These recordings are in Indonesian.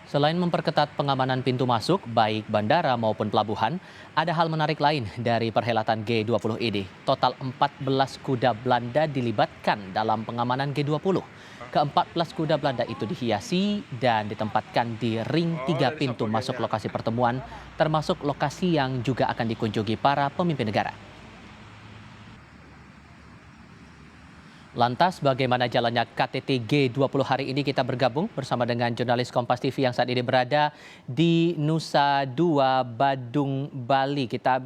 Selain memperketat pengamanan pintu masuk, baik bandara maupun pelabuhan, ada hal menarik lain dari perhelatan G20 ini. Total 14 kuda Belanda dilibatkan dalam pengamanan G20. Ke-14 kuda Belanda itu dihiasi dan ditempatkan di ring 3 pintu masuk lokasi pertemuan, termasuk lokasi yang juga akan dikunjungi para pemimpin negara. Lantas bagaimana jalannya KTT G20 hari ini, kita bergabung bersama dengan jurnalis Kompas TV yang saat ini berada di Nusa Dua, Badung, Bali. Kita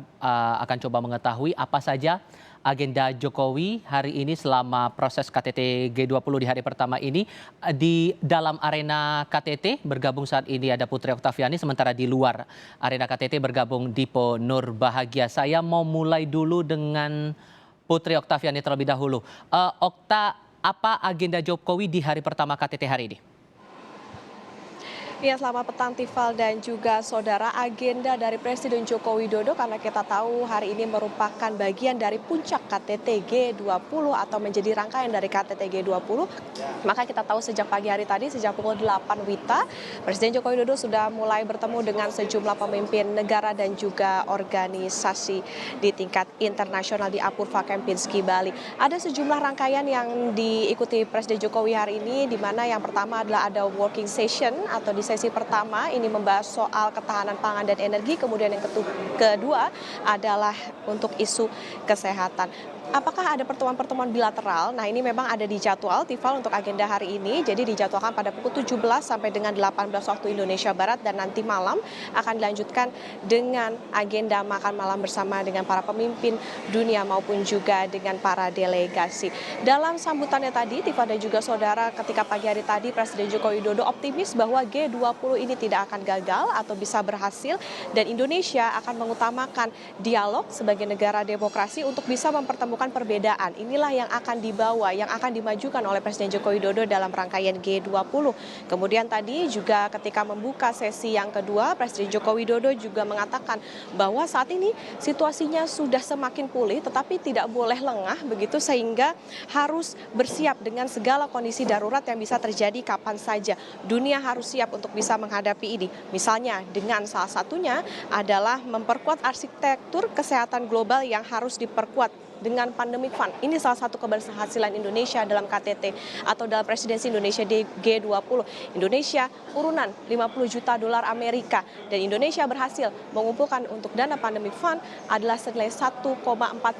akan coba mengetahui apa saja agenda Jokowi hari ini selama proses KTT G20 di hari pertama ini. Di dalam arena KTT bergabung saat ini ada Putri Oktaviani, sementara di luar arena KTT bergabung Dipo Nur Bahagia. Saya mau mulai dulu dengan Putri Oktaviani terlebih dahulu. Okta, apa agenda Jokowi di hari pertama KTT hari ini? Ya, selamat petang Tifal dan juga saudara. Agenda dari Presiden Joko Widodo, karena kita tahu hari ini merupakan bagian dari puncak KTT G20 atau menjadi rangkaian dari KTT G20. Maka kita tahu sejak pagi hari tadi, sejak pukul 8 WITA, Presiden Joko Widodo sudah mulai bertemu dengan sejumlah pemimpin negara dan juga organisasi di tingkat internasional di Apurva Kempinski, Bali. Ada sejumlah rangkaian yang diikuti Presiden Jokowi hari ini, di mana yang pertama adalah ada working session atau di sesi pertama ini membahas soal ketahanan pangan dan energi, kemudian yang kedua adalah untuk isu kesehatan. Apakah ada pertemuan-pertemuan bilateral? Nah, ini memang ada di jadwal Tifal untuk agenda hari ini. Jadi dijadwalkan pada pukul 17 sampai dengan 18 waktu Indonesia Barat, dan nanti malam akan dilanjutkan dengan agenda makan malam bersama dengan para pemimpin dunia maupun juga dengan para delegasi. Dalam sambutannya tadi, Tifal dan juga saudara, ketika pagi hari tadi Presiden Joko Widodo optimis bahwa G20 ini tidak akan gagal atau bisa berhasil, dan Indonesia akan mengutamakan dialog sebagai negara demokrasi untuk bisa mempertemukan perbedaan. Inilah yang akan dibawa, yang akan dimajukan oleh Presiden Joko Widodo dalam rangkaian G20. Kemudian tadi juga ketika membuka sesi yang kedua, Presiden Joko Widodo juga mengatakan bahwa saat ini situasinya sudah semakin pulih, tetapi tidak boleh lengah begitu, sehingga harus bersiap dengan segala kondisi darurat yang bisa terjadi kapan saja. Dunia harus siap untuk bisa menghadapi ini. Misalnya dengan salah satunya adalah memperkuat arsitektur kesehatan global yang harus diperkuat dengan pandemic fund. Ini salah satu keberhasilan Indonesia dalam KTT atau dalam presidensi Indonesia di G20. Indonesia urunan 50 juta dolar Amerika, dan Indonesia berhasil mengumpulkan untuk dana pandemic fund adalah senilai 1,4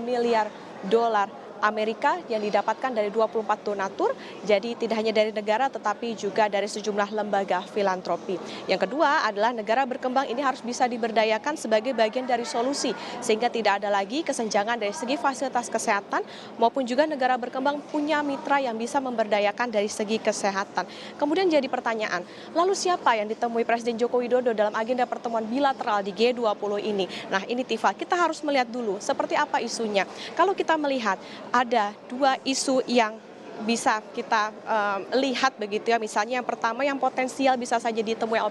miliar dolar Amerika yang didapatkan dari 24 donatur. Jadi tidak hanya dari negara tetapi juga dari sejumlah lembaga filantropi. Yang kedua adalah negara berkembang ini harus bisa diberdayakan sebagai bagian dari solusi, sehingga tidak ada lagi kesenjangan dari segi fasilitas kesehatan, maupun juga negara berkembang punya mitra yang bisa memberdayakan dari segi kesehatan. Kemudian jadi pertanyaan, lalu siapa yang ditemui Presiden Joko Widodo dalam agenda pertemuan bilateral di G20 ini? Nah, ini Tifa, kita harus melihat dulu seperti apa isunya. Kalau kita melihat ada dua isu yang bisa kita lihat begitu ya. Misalnya yang pertama yang potensial bisa saja ditemui oleh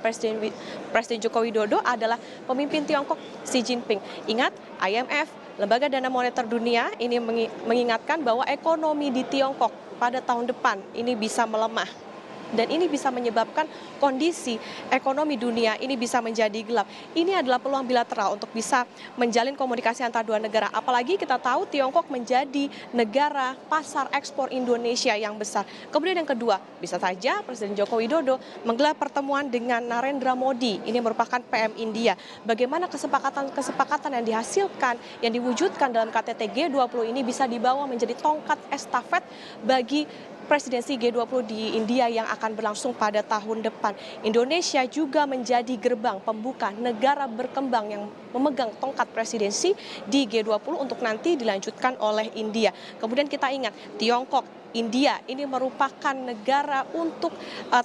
Presiden Joko Widodo adalah pemimpin Tiongkok Xi Jinping. Ingat, IMF, Lembaga Dana Moneter Dunia ini mengingatkan bahwa ekonomi di Tiongkok pada tahun depan ini bisa melemah. Dan ini bisa menyebabkan kondisi ekonomi dunia ini bisa menjadi gelap. Ini adalah peluang bilateral untuk bisa menjalin komunikasi antara dua negara. Apalagi kita tahu Tiongkok menjadi negara pasar ekspor Indonesia yang besar. Kemudian yang kedua, bisa saja Presiden Joko Widodo menggelar pertemuan dengan Narendra Modi. Ini merupakan PM India. Bagaimana kesepakatan yang dihasilkan, yang diwujudkan dalam KTT G20 ini bisa dibawa menjadi tongkat estafet bagi presidensi G20 di India yang akan berlangsung pada tahun depan. Indonesia juga menjadi gerbang pembuka negara berkembang yang memegang tongkat presidensi di G20 untuk nanti dilanjutkan oleh India. Kemudian kita ingat, Tiongkok, India ini merupakan negara untuk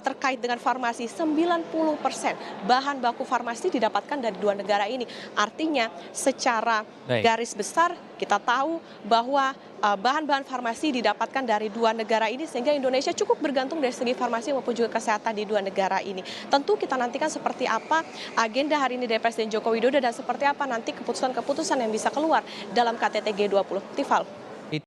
terkait dengan farmasi. 90% bahan baku farmasi didapatkan dari dua negara ini. Artinya secara garis besar kita tahu bahwa bahan-bahan farmasi didapatkan dari dua negara ini, sehingga Indonesia cukup bergantung dari segi farmasi maupun juga kesehatan di dua negara ini. Tentu kita nantikan seperti apa agenda hari ini dari Presiden Joko Widodo dan seperti apa nanti keputusan-keputusan yang bisa keluar dalam KTT G20. Tifal.